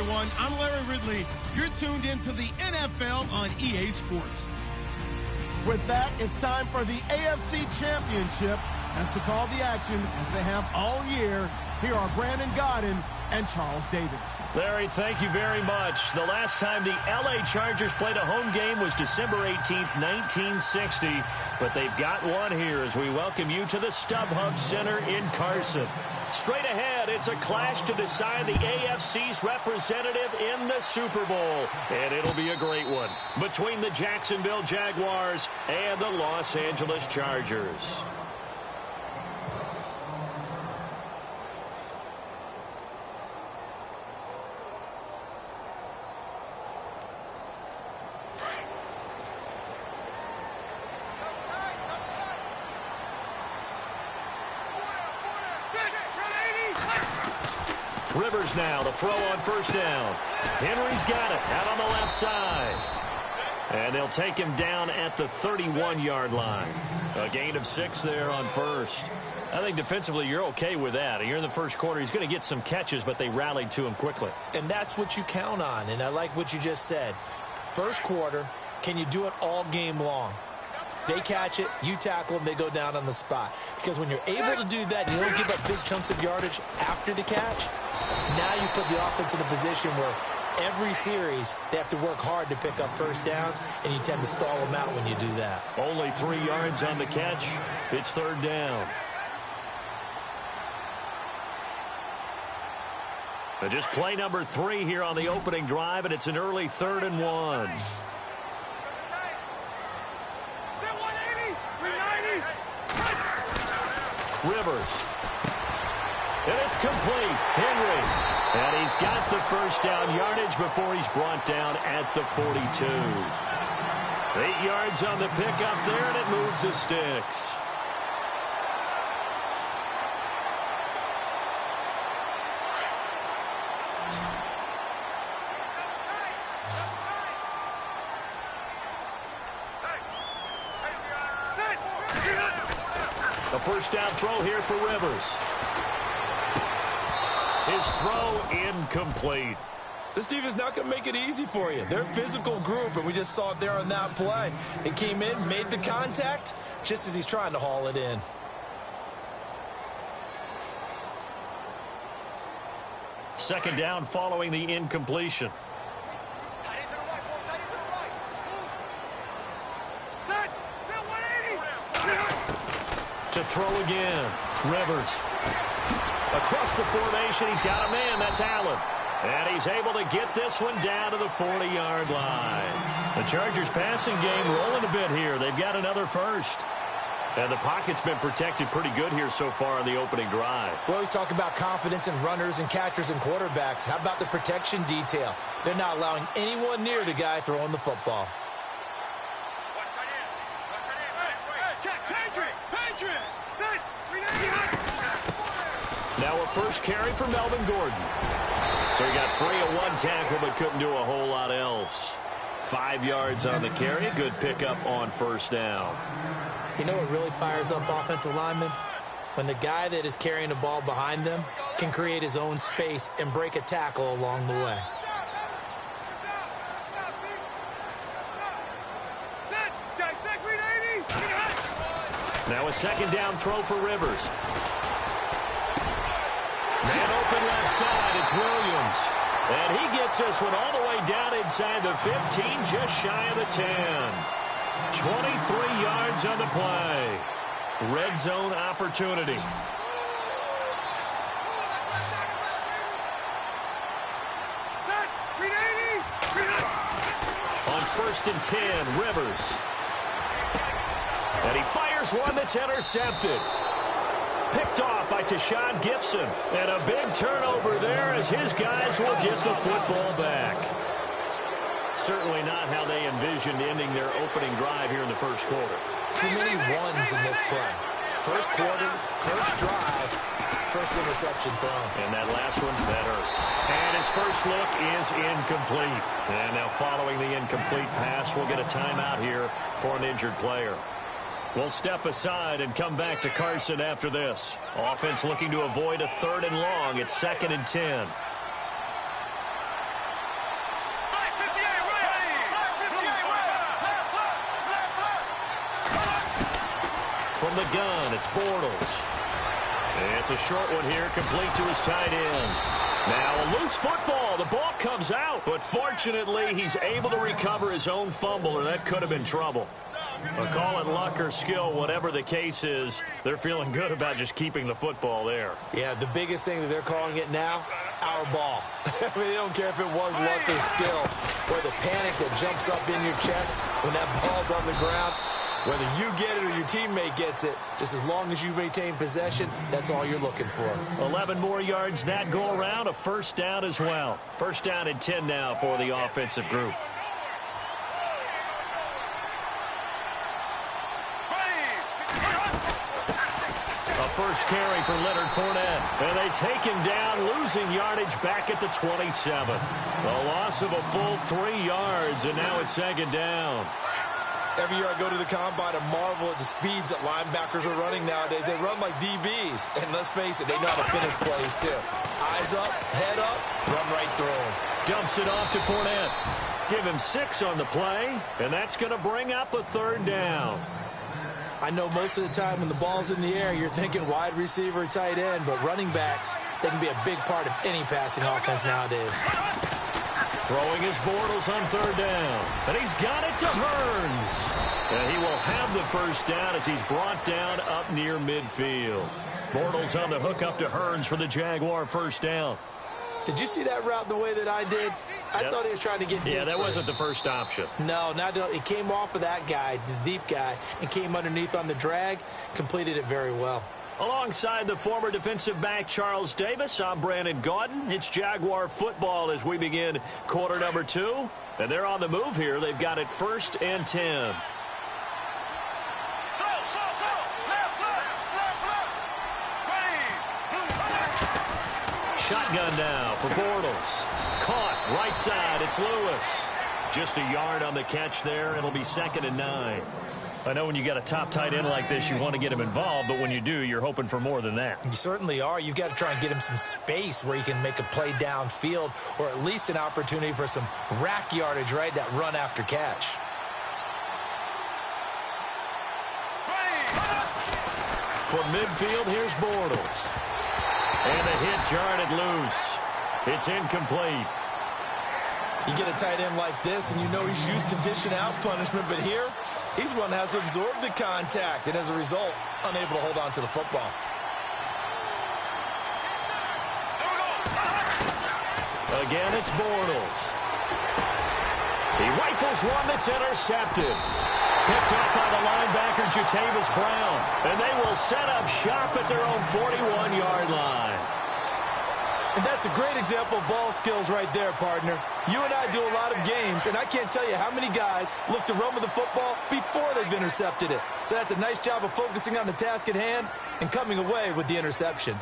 everyone. I'm Larry Ridley. You're tuned into the NFL on EA Sports. With that, it's time for the AFC Championship. And to call the action, as they have all year, here are Brandon Gaudin and Charles Davis. Larry, thank you very much. The last time the LA Chargers played a home game was December 18th, 1960. But they've got one here as we welcome you to the StubHub Center in Carson. Straight ahead, it's a clash to decide the AFC's representative in the Super Bowl. And it'll be a great one between the Jacksonville Jaguars and the Los Angeles Chargers. Rivers now, the throw on first down. Henry's got it out on the left side. And they'll take him down at the 31-yard line. A gain of 6 there on first. I think defensively you're okay with that. You're in the first quarter. He's going to get some catches, but they rallied to him quickly. And that's what you count on, and I like what you just said. First quarter, can you do it all game long? They catch it, you tackle them, they go down on the spot. Because when you're able to do that, and you don't give up big chunks of yardage after the catch, now you put the offense in a position where every series they have to work hard to pick up first downs, and you tend to stall them out when you do that. Only 3 yards on the catch. It's third down. Just play number 3 here on the opening drive, and it's an early 3rd and 1. Rivers. And it's complete. Henry. And he's got the first down yardage before he's brought down at the 42. 8 yards on the pickup there, and it moves the sticks. A first down throw here for Rivers. His throw incomplete. This defense not going to make it easy for you. They're a physical group, and we just saw it there on that play. It came in, made the contact, just as he's trying to haul it in. Second down following the incompletion. To throw again. Rivers. Across the formation, he's got a man. That's Allen. And he's able to get this one down to the 40-yard line. The Chargers passing game rolling a bit here. They've got another first. And the pocket's been protected pretty good here so far on the opening drive. We always talk about confidence in runners and catchers and quarterbacks. How about the protection detail? They're not allowing anyone near the guy throwing the football. Now a first carry for Melvin Gordon. So he got free of one tackle but couldn't do a whole lot else. 5 yards on the carry. A good pickup on first down. You know what really fires up offensive linemen? When the guy that is carrying the ball behind them can create his own space and break a tackle along the way. Now a second down throw for Rivers. Man open left side, it's Williams. And he gets this one all the way down inside the 15, just shy of the 10. 23 yards on the play. Red zone opportunity. On 1st and 10, Rivers. And he fires one that's intercepted. Picked off by Tashawn Gibson. And a big turnover there as his guys will get the football back. Certainly not how they envisioned ending their opening drive here in the first quarter. Too many ones in this play. First quarter, first drive, first interception thrown. And that last one, that hurts. And his first look is incomplete. And now following the incomplete pass, we'll get a timeout here for an injured player. We'll step aside and come back to Carson after this. Offense looking to avoid a 3rd and long. It's 2nd and 10. the gun. It's Bortles. And it's a short one here, complete to his tight end. Now a loose football. The ball comes out, but fortunately he's able to recover his own fumble, or that could have been trouble. But call it luck or skill, whatever the case is, they're feeling good about just keeping the football there. Yeah, the biggest thing that they're calling it now, our ball. I mean, they don't care if it was luck or skill, or the panic that jumps up in your chest when that ball's on the ground. Whether you get it or your teammate gets it, just as long as you maintain possession, that's all you're looking for. 11 more yards that go around, a first down as well. First down and 10 now for the offensive group. First carry for Leonard Fournette. And they take him down, losing yardage back at the 27. A loss of a full 3 yards, and now it's second down. Every year I go to the combine and marvel at the speeds that linebackers are running nowadays. They run like DBs. And let's face it, they know how to finish plays too. Eyes up, head up, run right through them. Dumps it off to Fournette. Give him 6 on the play, and that's going to bring up a third down. I know most of the time when the ball's in the air, you're thinking wide receiver, tight end, but running backs, they can be a big part of any passing offense nowadays. Throwing his Bortles on third down, and he's got it to Hearns. And he will have the first down as he's brought down up near midfield. Bortles on the hook up to Hearns for the Jaguar first down. Did you see that route the way that I did? I thought he was trying to get deep. Yeah, that wasn't the first option. No, it came off of that guy, the deep guy, and came underneath on the drag, completed it very well. Alongside the former defensive back Charles Davis, I'm Brandon Gaudin. It's Jaguar football as we begin quarter number 2. And they're on the move here. They've got it 1st and 10. Shotgun now for Bortles. Caught right side. It's Lewis. Just a yard on the catch there. It'll be 2nd and 9. I know when you got a top tight end like this, you want to get him involved, but when you do, you're hoping for more than that. You certainly are. You've got to try and get him some space where he can make a play downfield, or at least an opportunity for some rack yardage, right? That run after catch. From midfield, here's Bortles. And the hit jarred it loose. It's incomplete. You get a tight end like this, and you know he's used to dishing out punishment, but here, he's one that has to absorb the contact, and as a result, unable to hold on to the football. Again, it's Bortles. He rifles one that's intercepted. Picked up by the linebacker, Jatavis Brown. And they will set up shop at their own 41-yard line. And that's a great example of ball skills right there, partner. You and I do a lot of games, and I can't tell you how many guys look to run with the football before they've intercepted it. So that's a nice job of focusing on the task at hand and coming away with the interception.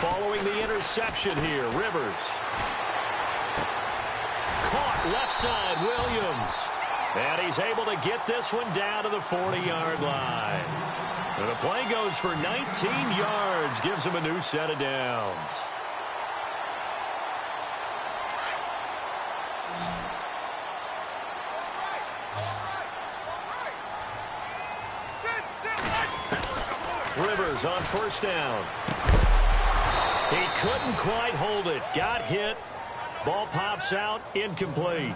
Following the interception here, Rivers. Caught left side, Williams. And he's able to get this one down to the 40-yard line. And the play goes for 19 yards, gives him a new set of downs. Rivers on first down. He couldn't quite hold it. Got hit. Ball pops out, incomplete.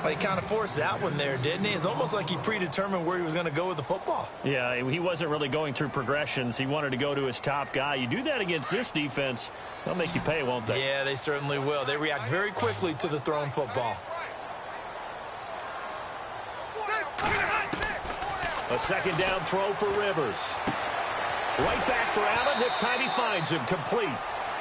Well, he kind of forced that one there, didn't he? It's almost like he predetermined where he was going to go with the football. Yeah, he wasn't really going through progressions. He wanted to go to his top guy. You do that against this defense, they'll make you pay, won't they? Yeah, they certainly will. They react very quickly to the thrown football. A second down throw for Rivers. Right back for Allen. This time he finds him complete.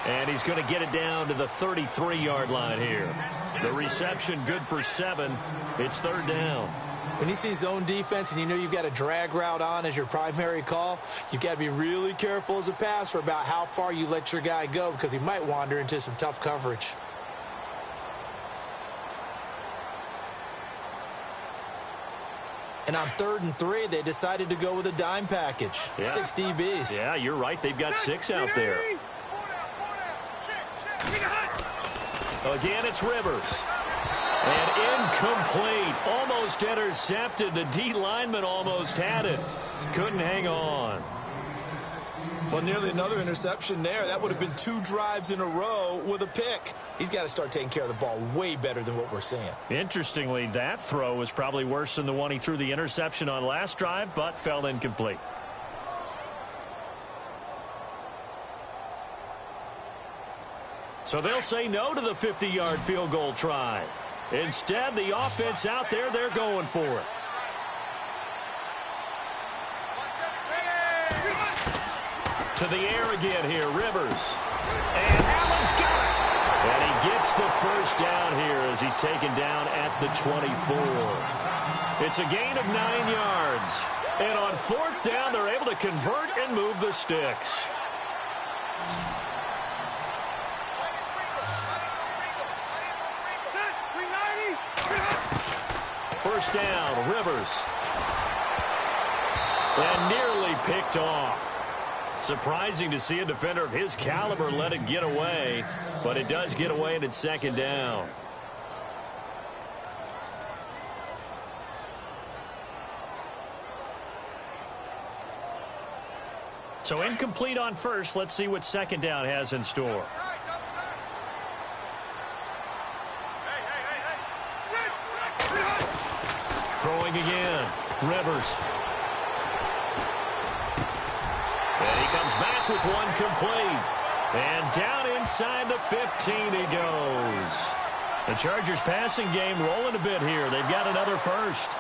And he's going to get it down to the 33-yard line here. The reception good for 7. It's third down. When you see zone defense and you know you've got a drag route on as your primary call, you've got to be really careful as a passer about how far you let your guy go because he might wander into some tough coverage. And on 3rd and 3, they decided to go with a dime package. Yeah. 6 DBs. Yeah, you're right. They've got 6 out there. Again, it's Rivers. And incomplete. Almost intercepted. The D lineman almost had it. Couldn't hang on. Well, nearly another interception there. That would have been 2 drives in a row with a pick. He's got to start taking care of the ball way better than what we're seeing. Interestingly, that throw was probably worse than the one he threw the interception on last drive, but fell incomplete. So they'll say no to the 50-yard field goal try. Instead, the offense out there, they're going for it. To the air again here, Rivers. And Allen's got it. And he gets the first down here as he's taken down at the 24. It's a gain of 9 yards. And on 4th down, they're able to convert and move the sticks. First down, Rivers. And nearly picked off. Surprising to see a defender of his caliber let it get away, but it does get away and it's 2nd down. So incomplete on first. Let's see what 2nd down has in store. Throwing again, Rivers. And he comes back with one complete. And down inside the 15 he goes. The Chargers passing game rolling a bit here. They've got another first.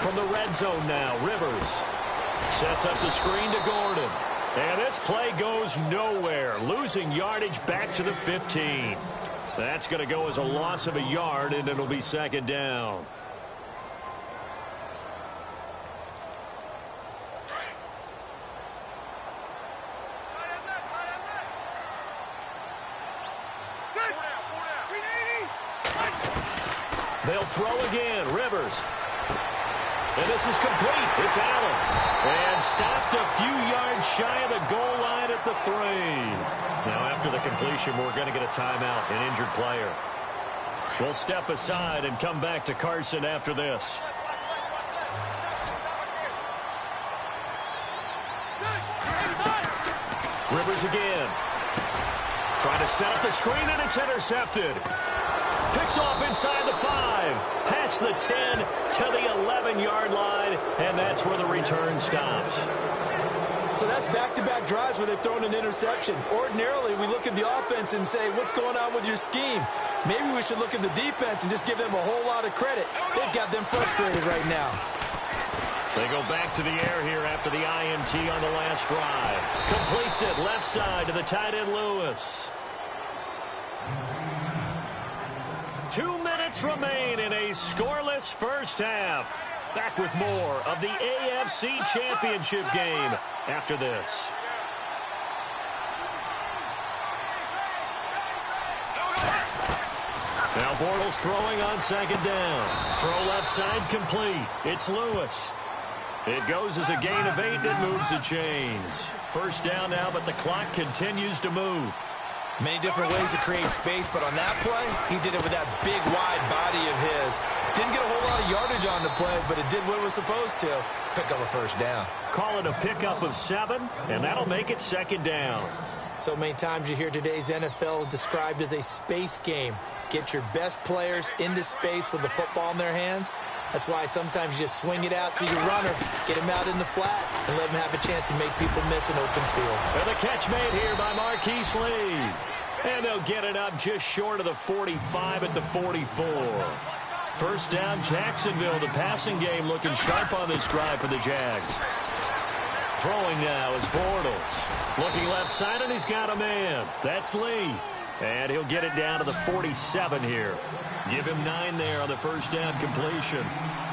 From the red zone now, Rivers sets up the screen to Gordon. And this play goes nowhere, losing yardage back to the 15. That's going to go as a loss of a yard, and it'll be 2nd down. They'll throw again, Rivers. And this is complete. It's Allen. And stopped a few yards shy of the goal line at the 3. Now, after the completion, we're going to get a timeout, an injured player. We'll step aside and come back to Carson after this. Rivers again. Trying to set up the screen, and it's intercepted. Picked off inside the 5. Past the 10 to the 11-yard line, and that's where the return stops. So that's back-to-back drives where they've thrown an interception. Ordinarily, we look at the offense and say, what's going on with your scheme? Maybe we should look at the defense and just give them a whole lot of credit. They've got them frustrated right now. They go back to the air here after the INT on the last drive. Completes it left side to the tight end Lewis. 2 minutes remain in a scoreless first half. Back with more of the AFC Championship game after this. Now Bortles throwing on 2nd down. Throw left side complete. It's Lewis. It goes as a gain of 8 and it moves the chains. First down now, but the clock continues to move. Many different ways to create space, but on that play, he did it with that big, wide body of his. Didn't get a whole lot of yardage on the play, but it did what it was supposed to. Pick up a first down. Call it a pickup of 7, and that'll make it 2nd down. So many times you hear today's NFL described as a space game. Get your best players into space with the football in their hands. That's why sometimes you just swing it out to your runner, get him out in the flat, and let him have a chance to make people miss an open field. And the catch made here by Marquise Lee. And they'll get it up just short of the 45 at the 44. First down, Jacksonville. The passing game looking sharp on this drive for the Jags. Throwing now is Bortles. Looking left side, and he's got a man. That's Lee. And he'll get it down to the 47 here. Give him 9 there on the first down completion.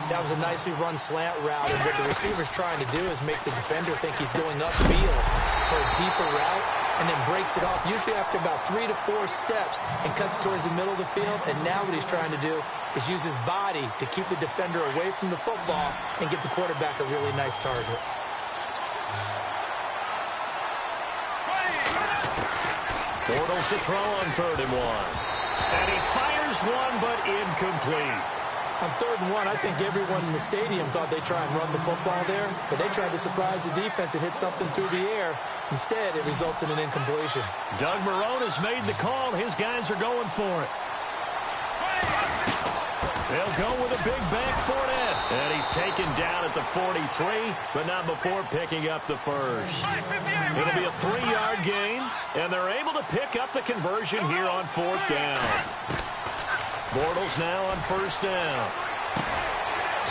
That was a nicely run slant route, and what the receiver's trying to do is make the defender think he's going upfield for a deeper route, and then breaks it off, usually after about 3 to 4 steps, and cuts towards the middle of the field. And now what he's trying to do is use his body to keep the defender away from the football and get the quarterback a really nice target. Bortles to throw on 3rd and 1. And he fires one, but incomplete. On 3rd and 1, I think everyone in the stadium thought they'd try and run the football there, but they tried to surprise the defense and hit something through the air. Instead, it results in an incompletion. Doug Marrone has made the call. His guys are going for it. They'll go with a big back Fournette. And he's taken down at the 43, but not before picking up the first. It'll be a 3-yard gain, and they're able to pick up the conversion here on 4th down. Bortles now on 1st down.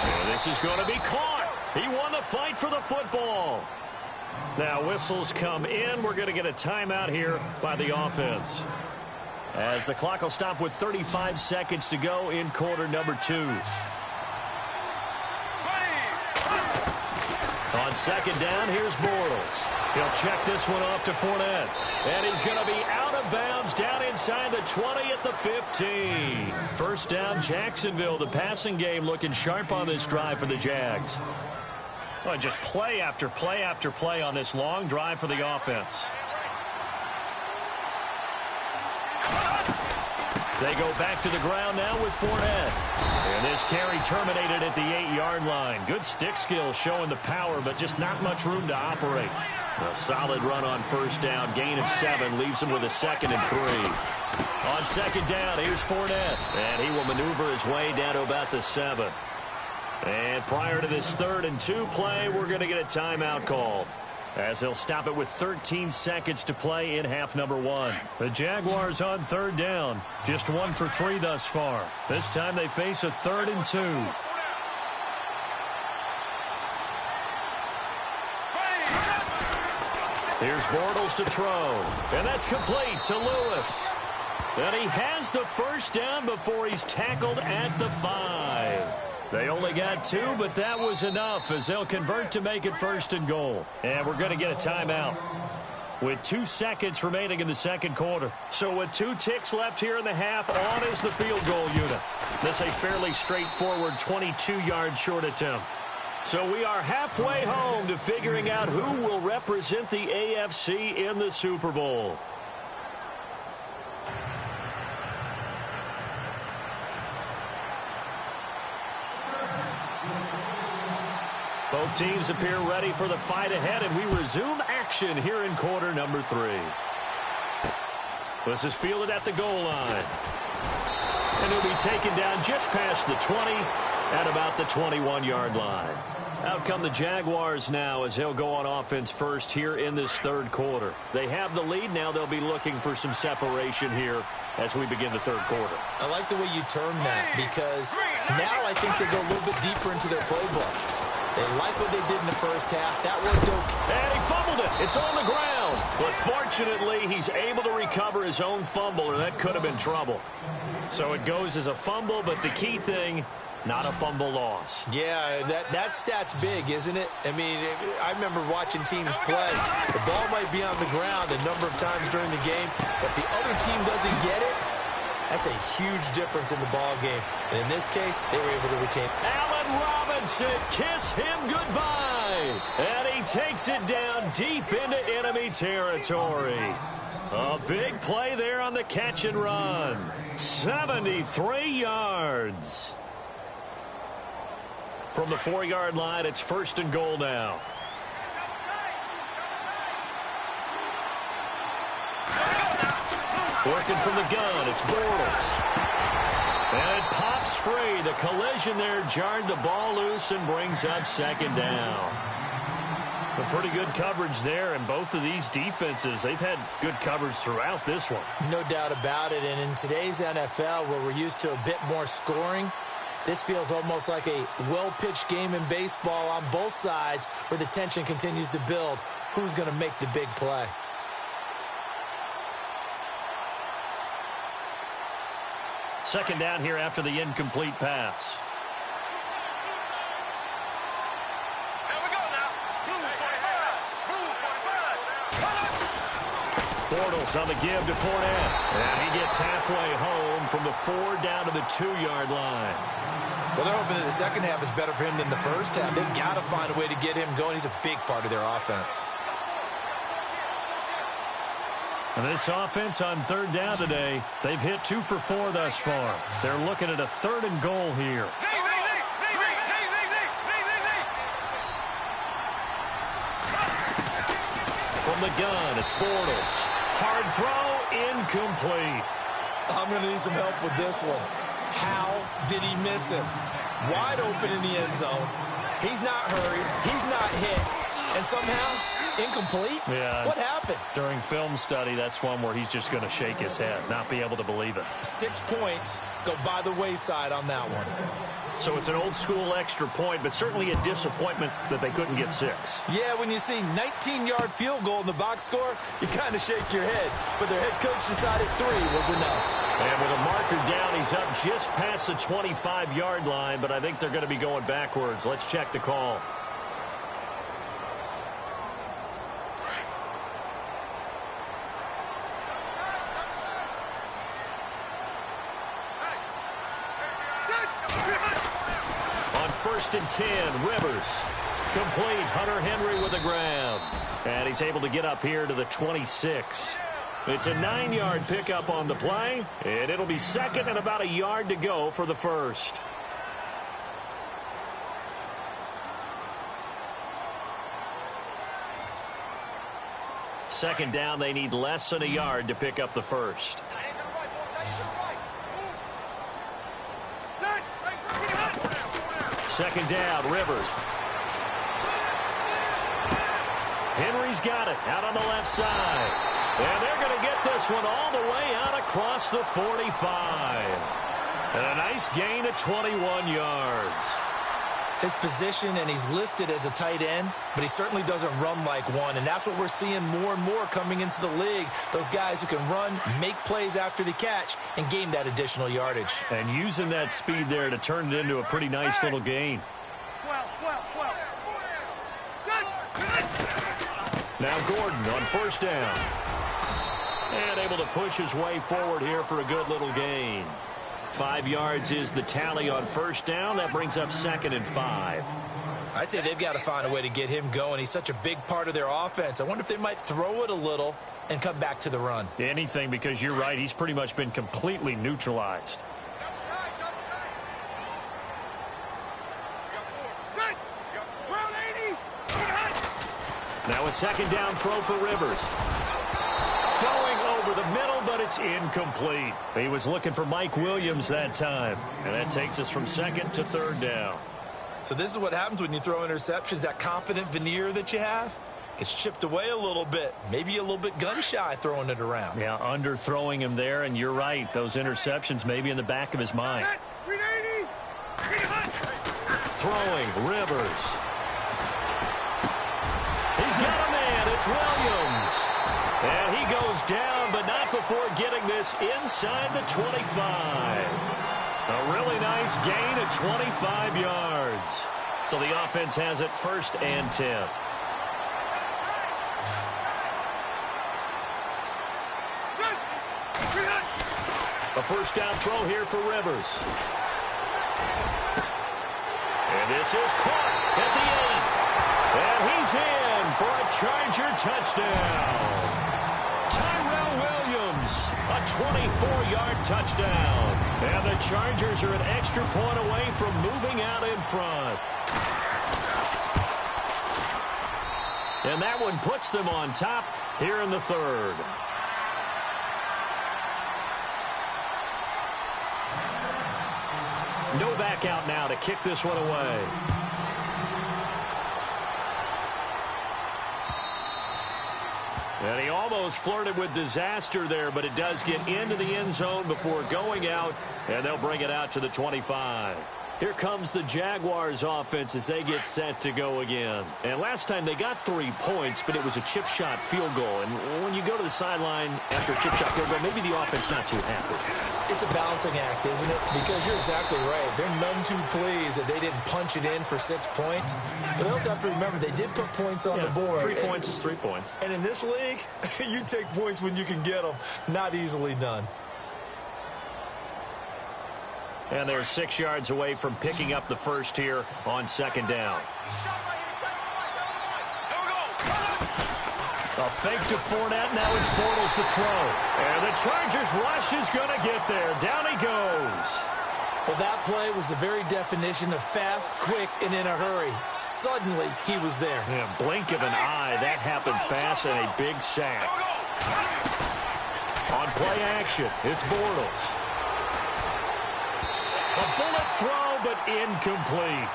And this is going to be caught. He won the fight for the football. Now whistles come in. We're going to get a timeout here by the offense, as the clock will stop with 35 seconds to go in quarter number 2. On 2nd down, here's Bortles. He'll check this one off to Fournette. And he's going to be out of bounds down inside the 20 at the 15. 1st down, Jacksonville. The passing game looking sharp on this drive for the Jags. Well, just play after play after play on this long drive for the offense. They go back to the ground now with Fournette. And this carry terminated at the 8-yard line. Good stick skill showing the power, but just not much room to operate. A solid run on 1st down. Gain of 7 leaves him with a 2nd and 3. On 2nd down, here's Fournette. And he will maneuver his way down to about the 7. And prior to this 3rd and 2 play, we're going to get a timeout call, as they'll stop it with 13 seconds to play in half number 1. The Jaguars on 3rd down. Just 1 for 3 thus far. This time they face a 3rd and 2. Here's Bortles to throw. And that's complete to Lewis. And he has the 1st down before he's tackled at the 5. They only got 2, but that was enough, as they'll convert to make it 1st and goal. And we're going to get a timeout with 2 seconds remaining in the 2nd quarter. So with 2 ticks left here in the half, on is the field goal unit. This a fairly straightforward 22-yard short attempt. So we are halfway home to figuring out who will represent the AFC in the Super Bowl. Both teams appear ready for the fight ahead, and we resume action here in quarter number 3. This is fielded at the goal line. And he'll be taken down just past the 20 at about the 21-yard line. Out come the Jaguars now, as they'll go on offense first here in this 3rd quarter. They have the lead. Now they'll be looking for some separation here as we begin the 3rd quarter. I like the way you term that, because now I think they go a little bit deeper into their playbook. They like what they did in the 1st half. That worked okay. And he fumbled it. It's on the ground. But fortunately, he's able to recover his own fumble, or that could have been trouble. So it goes as a fumble, but the key thing, not a fumble loss. Yeah, that stat's big, isn't it? I mean, I remember watching teams play. The ball might be on the ground a number of times during the game, but the other team doesn't get it. That's a huge difference in the ball game. And in this case, they were able to retain. Allen Robinson, kiss him goodbye. And he takes it down deep into enemy territory. A big play there on the catch and run. 73 yards. From the 4-yard line, it's 1st and goal now. Working from the gun, it's Bortles. And it pops free. The collision there jarred the ball loose and brings up 2nd down. A pretty good coverage there, and both of these defenses, they've had good coverage throughout this one. No doubt about it, and in today's NFL, where we're used to a bit more scoring, this feels almost like a well-pitched game in baseball on both sides, where the tension continues to build. Who's going to make the big play? Second down here after the incomplete pass. Bortles on the give to Fournette. And he gets halfway home from the 4 down to the 2-yard line. Well, they're hoping that the second half is better for him than the first half. They've got to find a way to get him going. He's a big part of their offense. And this offense on 3rd down today, they've hit 2 for 4 thus far. They're looking at a 3rd and goal here. From the gun, it's Bortles. Hard throw, incomplete. I'm going to need some help with this one. How did he miss him? Wide open in the end zone. He's not hurried. He's not hit. And somehow, incomplete? Yeah. What happened? During film study, that's one where he's just going to shake his head, not be able to believe it. 6 points go by the wayside on that one. So it's an old-school extra point, but certainly a disappointment that they couldn't get 6. Yeah, when you see 19-yard field goal in the box score, you kind of shake your head. But their head coach decided 3 was enough. And with a marker down, he's up just past the 25-yard line, but I think they're going to be going backwards. Let's check the call. On 1st and 10, Rivers. Complete. Hunter Henry with the grab. And he's able to get up here to the 26. It's a 9-yard pickup on the play, and it'll be 2nd and about a yard to go for the 1st. Second down, they need less than a yard to pick up the 1st. Second down, Rivers. Henry's got it out on the left side. And they're going to get this one all the way out across the 45. And a nice gain of 21 yards. His position, and he's listed as a tight end, but he certainly doesn't run like one, and that's what we're seeing more and more coming into the league. Those guys who can run, make plays after the catch, and gain that additional yardage. And using that speed there to turn it into a pretty nice little gain. 12. Now Gordon on 1st down. And able to push his way forward here for a good little gain. 5 yards is the tally on 1st down. That brings up 2nd and 5. I'd say they've got to find a way to get him going. He's such a big part of their offense. I wonder if they might throw it a little and come back to the run. Anything, because you're right. He's pretty much been completely neutralized. Now a 2nd down throw for Rivers. Throwing over the middle, but it's incomplete. He was looking for Mike Williams that time. And that takes us from 2nd to 3rd down. So this is what happens when you throw interceptions. That confident veneer that you have gets chipped away a little bit. Maybe a little bit gun-shy throwing it around. Yeah, underthrowing him there, and you're right. Those interceptions maybe in the back of his mind. Throwing, Rivers. He's got a man. It's Williams. And he goes down, but not before getting this inside the 25. A really nice gain of 25 yards. So the offense has it 1st and 10. A 1st down throw here for Rivers. And this is caught at the 8. And he's in for a Charger touchdown. Tyrell Williams, a 24-yard touchdown. And the Chargers are an extra point away from moving out in front. And that one puts them on top here in the 3rd. Novak out now to kick this one away. And he almost flirted with disaster there, but it does get into the end zone before going out, and they'll bring it out to the 25. Here comes the Jaguars offense as they get set to go again. And last time they got 3 points, but it was a chip shot field goal. And when you go to the sideline after a chip shot field goal, maybe the offense not too happy. It's a balancing act, isn't it? Because you're exactly right. They're none too pleased that they didn't punch it in for 6 points. But they also have to remember they did put points on the board. 3 points is 3 points. And in this league, you take points when you can get them. Not easily done. And they're 6 yards away from picking up the first here on 2nd down. A fake to Fournette. Now it's Bortles to throw. And the Chargers rush is going to get there. Down he goes. Well, that play was the very definition of fast, quick, and in a hurry. Suddenly, he was there. Yeah, blink of an eye. That happened fast and a big sack. On play action, it's Bortles. A bullet throw, but incomplete.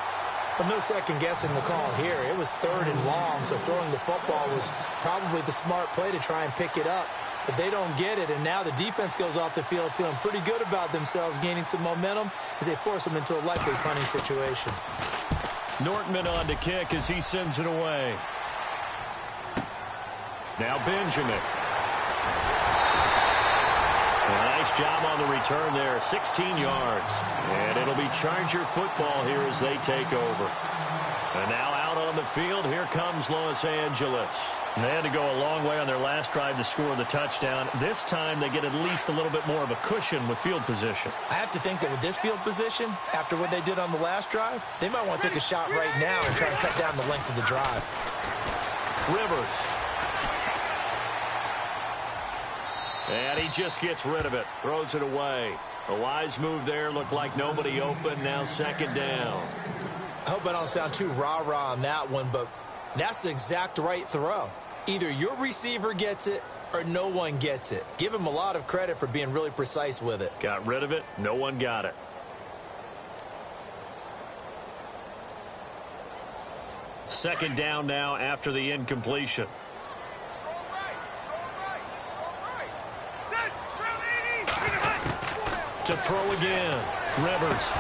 But no second guessing the call here. It was 3rd and long, so throwing the football was probably the smart play to try and pick it up. But they don't get it, and now the defense goes off the field feeling pretty good about themselves, gaining some momentum as they force them into a likely punting situation. Nortman on to kick as he sends it away. Now Benjamin. Nice job on the return there, 16 yards. And it'll be Charger football here as they take over. And now out on the field, here comes Los Angeles. They had to go a long way on their last drive to score the touchdown. This time they get at least a little bit more of a cushion with field position. I have to think that with this field position, after what they did on the last drive, they might want to take a shot right now and try to cut down the length of the drive. Rivers. And he just gets rid of it. Throws it away. A wise move there. Looked like nobody open. Now 2nd down. I hope I don't sound too rah-rah on that one, but that's the exact right throw. Either your receiver gets it or no one gets it. Give him a lot of credit for being really precise with it. Got rid of it. No one got it. Second down now after the incompletion. To throw again. Rivers.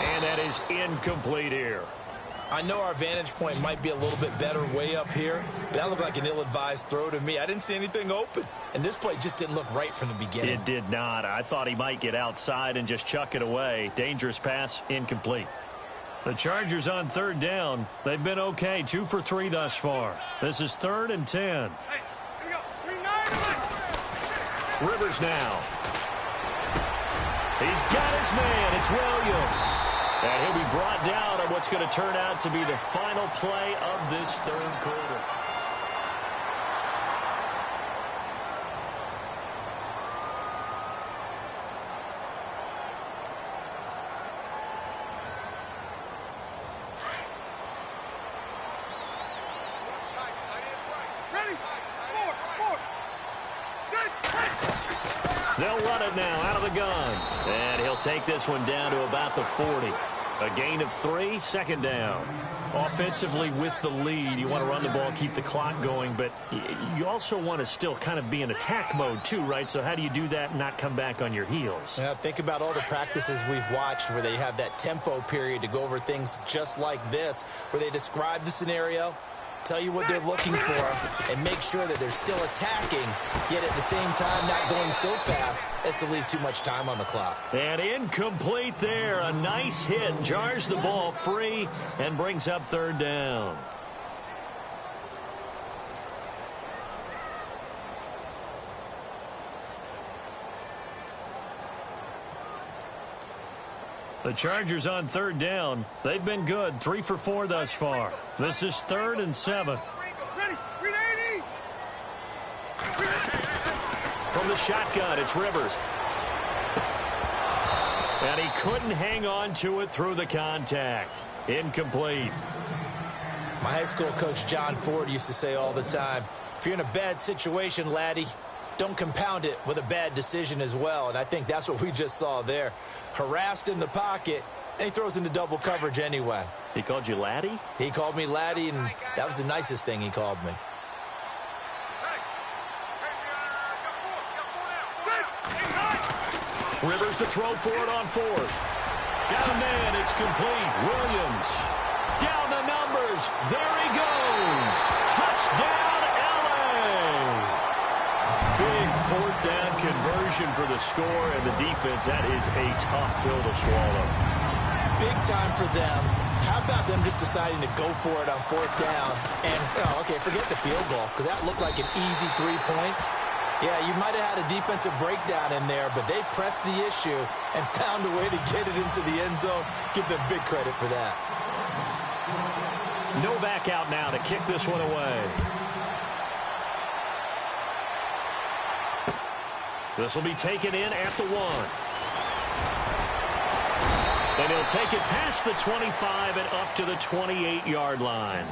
And that is incomplete here. I know our vantage point might be a little bit better way up here, but that looked like an ill-advised throw to me. I didn't see anything open, and this play just didn't look right from the beginning. It did not. I thought he might get outside and just chuck it away. Dangerous pass, incomplete. The Chargers on 3rd down. They've been okay, 2 for 3 thus far. This is 3rd and 10. Rivers now. He's got his man. It's Williams. And he'll be brought down on what's going to turn out to be the final play of this 3rd quarter. They'll run it now out of the gun. And he'll take this one down to about the 40. A gain of 3, 2nd down. Offensively with the lead, you want to run the ball, keep the clock going, but you also want to still kind of be in attack mode too, right? So how do you do that and not come back on your heels? Yeah, think about all the practices we've watched where they have that tempo period to go over things just like this, where they describe the scenario, tell you what they're looking for, and make sure that they're still attacking, yet at the same time not going so fast as to leave too much time on the clock. And incomplete there. A nice hit. Jars the ball free and brings up 3rd down. The Chargers on 3rd down. They've been good. 3 for 4 thus far. This is 3rd and 7. From the shotgun, it's Rivers. And he couldn't hang on to it through the contact. Incomplete. My high school coach, John Ford, used to say all the time, if you're in a bad situation, laddie, don't compound it with a bad decision as well. And I think that's what we just saw there. Harassed in the pocket, and he throws into double coverage anyway. He called you laddie? He called me laddie, and that was the nicest thing he called me. Rivers to throw for it on 4th. Got a man. It's complete. Williams. Down the numbers. There he goes. Touchdown, LA. Big fourth down conversion for the score, and the defense, that is a tough pill to swallow. Big time for them. How about them just deciding to go for it on fourth down? And, okay, forget the field goal, because that looked like an easy 3 points. Yeah, you might have had a defensive breakdown in there, but they pressed the issue and found a way to get it into the end zone. Give them big credit for that. No back out now to kick this one away. This will be taken in at the 1. And he'll take it past the 25 and up to the 28-yard line.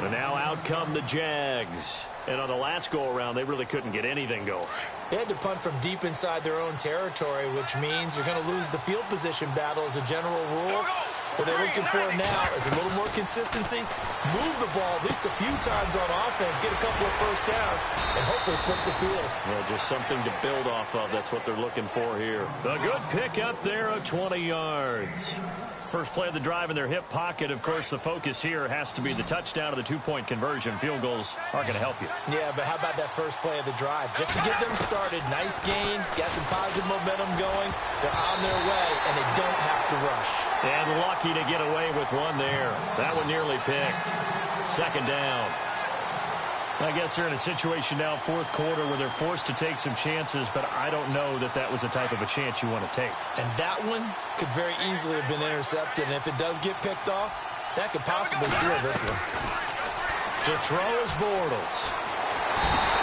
And now out come the Jags. And on the last go-around, they really couldn't get anything going. They had to punt from deep inside their own territory, which means you're going to lose the field position battle as a general rule. What they're looking for now is a little more consistency, move the ball at least a few times on offense, get a couple of first downs, and hopefully flip the field. Well, just something to build off of. That's what they're looking for here. A good pick up there of 20 yards. First play of the drive in their hip pocket. Of course, the focus here has to be the touchdown of the 2-point conversion. Field goals aren't going to help you. Yeah, but how about that first play of the drive? Just to get them started, nice gain, got some positive momentum going. They're on their way, and they don't have to rush. And lucky to get away with one there. That one nearly picked. Second down. I guess they're in a situation now, fourth quarter, where they're forced to take some chances, but I don't know that that was the type of a chance you want to take. And that one could very easily have been intercepted, and if it does get picked off, that could possibly seal this one. To throw is Bortles.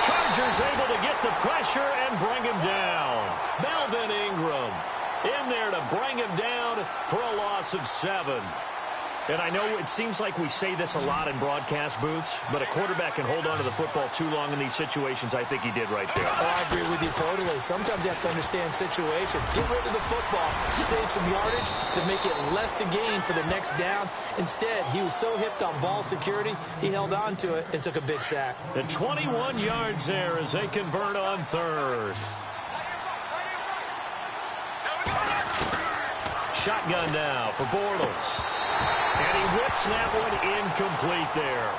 Chargers able to get the pressure and bring him down. Melvin Ingram in there to bring him down for a loss of 7. And I know it seems like we say this a lot in broadcast booths, but a quarterback can hold on to the football too long in these situations. I think he did right there. Oh, I agree with you totally. Sometimes you have to understand situations. Get rid of the football, save some yardage to make it less to gain for the next down. Instead, he was so hipped on ball security, he held on to it and took a big sack. And 21 yards there as they convert on third. Shotgun now for Bortles. And he whips that one incomplete there.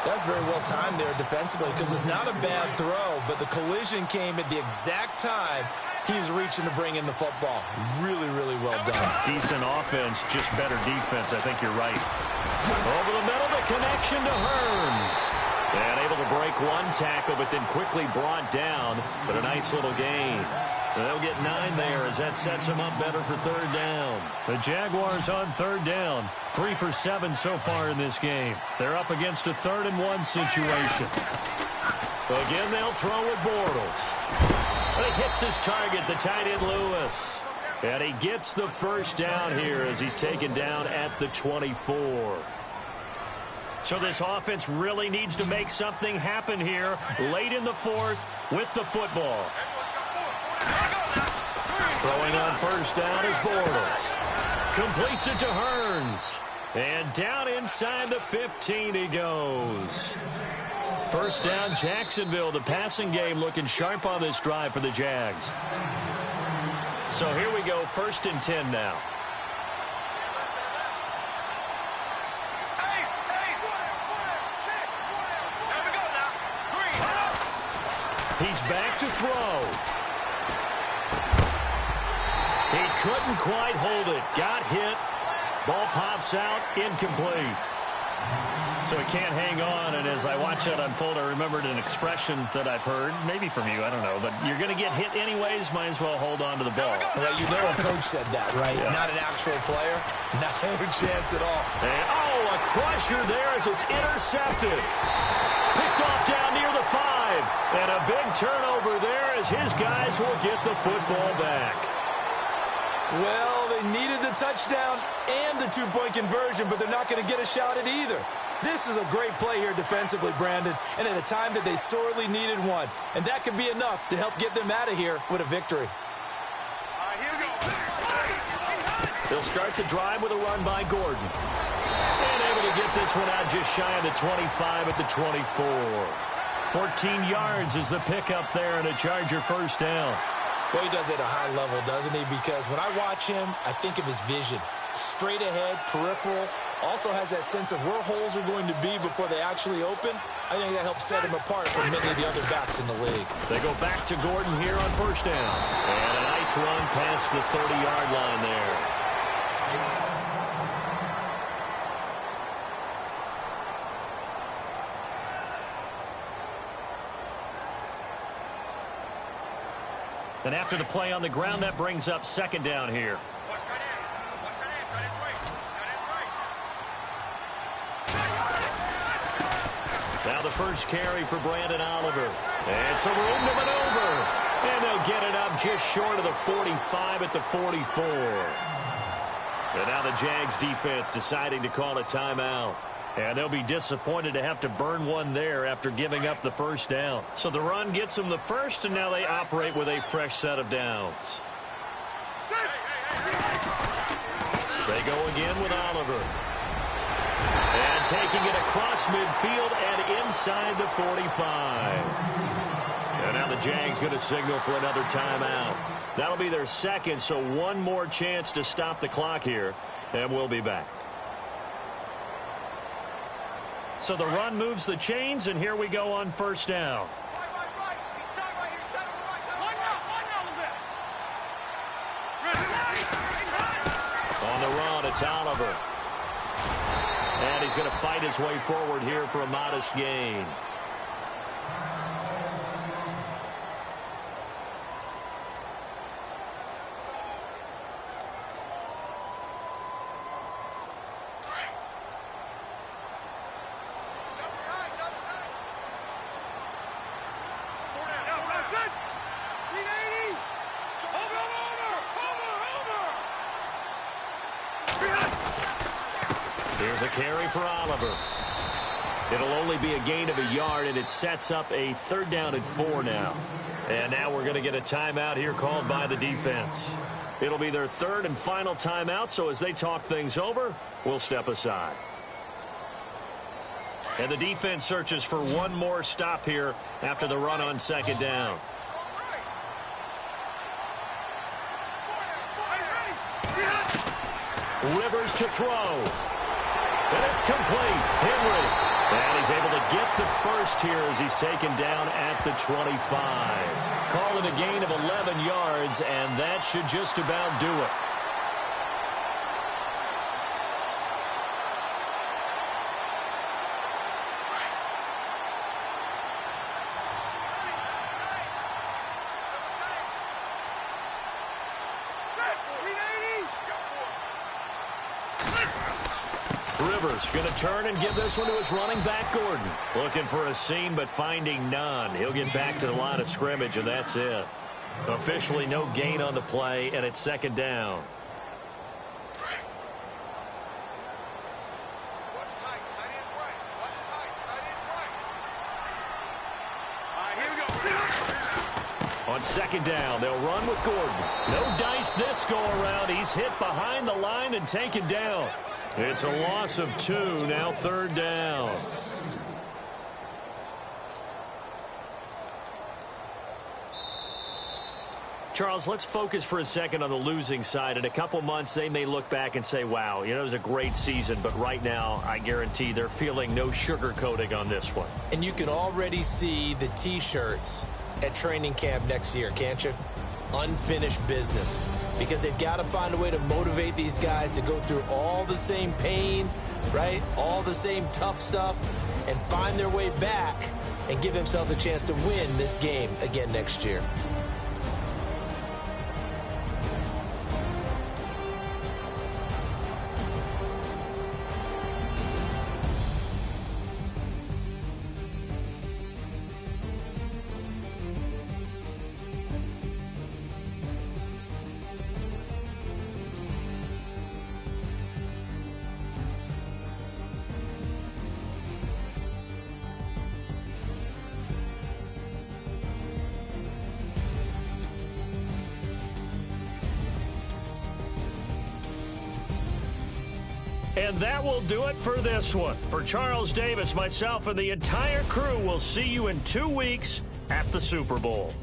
That's very well timed there defensively because it's not a bad throw, but the collision came at the exact time he was reaching to bring in the football. Really, really well done. Decent offense, just better defense. I think you're right. Over the middle, the connection to Hearns. And able to break one tackle, but then quickly brought down. But a nice little gain. They'll get 9 there as that sets them up better for third down. The Jaguars on third down. 3 for 7 so far in this game. They're up against a 3rd and 1 situation. Again, they'll throw with Bortles. But he hits his target, the tight end Lewis. And he gets the first down here as he's taken down at the 24. So this offense really needs to make something happen here late in the 4th with the football. Throwing on first down is Bortles. Completes it to Hearns. And down inside the 15 he goes. First down, Jacksonville. The passing game looking sharp on this drive for the Jags. So here we go, 1st and 10 now. He's back to throw. He couldn't quite hold it. Got hit. Ball pops out. Incomplete. So he can't hang on. And as I watch that unfold, I remembered an expression that I've heard, maybe from you, I don't know, but you're going to get hit anyways, might as well hold on to the ball. Well, you know a coach said that, right? Yeah. Not an actual player. No chance at all. And, oh, a crusher there as it's intercepted. Picked off down near the 5. And a big turnover there as his guys will get the football back. Well, they needed the touchdown and the 2-point conversion, but they're not going to get a shot at either. This is a great play here defensively, Brandon, and at a time that they sorely needed one. And that could be enough to help get them out of here with a victory. Here we go. They'll start the drive with a run by Gordon. And able to get this one out just shy of the 25 at the 24. 14 yards is the pickup there and a Charger first down. Boy, he does it at a high level, doesn't he? Because when I watch him, I think of his vision. straight ahead, peripheral. Also has that sense of where holes are going to be before they actually open. I think that helps set him apart from many of the other backs in the league. They go back to Gordon here on first down. And a nice run past the 30-yard line there. And after the play on the ground, that brings up second down here. Now the first carry for Brandon Oliver. And some room to maneuver. And they'll get it up just short of the 45 at the 44. And now the Jags defense deciding to call a timeout. And they'll be disappointed to have to burn one there after giving up the first down. So the run gets them the first, and now they operate with a fresh set of downs. They go again with Oliver. And taking it across midfield and inside the 45. And now the Jags going to signal for another timeout. That'll be their second, so one more chance to stop the clock here, and we'll be back. So the run moves the chains, and here we go on first down. On the run, it's Oliver. And he's going to fight his way forward here for a modest gain. Here's a carry for Oliver. It'll only be a gain of a yard, and it sets up a third down and 4 now. And now we're going to get a timeout here called by the defense. It'll be their third and final timeout, so as they talk things over, we'll step aside. And the defense searches for one more stop here after the run on second down. Rivers to throw. And it's complete. Henry. And he's able to get the first here as he's taken down at the 25. Call it a gain of 11 yards, and that should just about do it. Rivers going to turn and give this one to his running back, Gordon. Looking for a seam, but finding none. He'll get back to the line of scrimmage, and that's it. Officially no gain on the play, and it's second down. On second down, they'll run with Gordon. No dice this go-around. He's hit behind the line and taken down. It's a loss of 2, now third down. Charles, let's focus for a second on the losing side. In a couple months, they may look back and say, wow, you know, it was a great season. But right now, I guarantee they're feeling no sugarcoating on this one. And you can already see the T-shirts at training camp next year, can't you? Unfinished business. Because they've got to find a way to motivate these guys to go through all the same pain, right? All the same tough stuff, and find their way back and give themselves a chance to win this game again next year. And that will do it for this one. For Charles Davis, myself, and the entire crew, we'll see you in 2 weeks at the Super Bowl.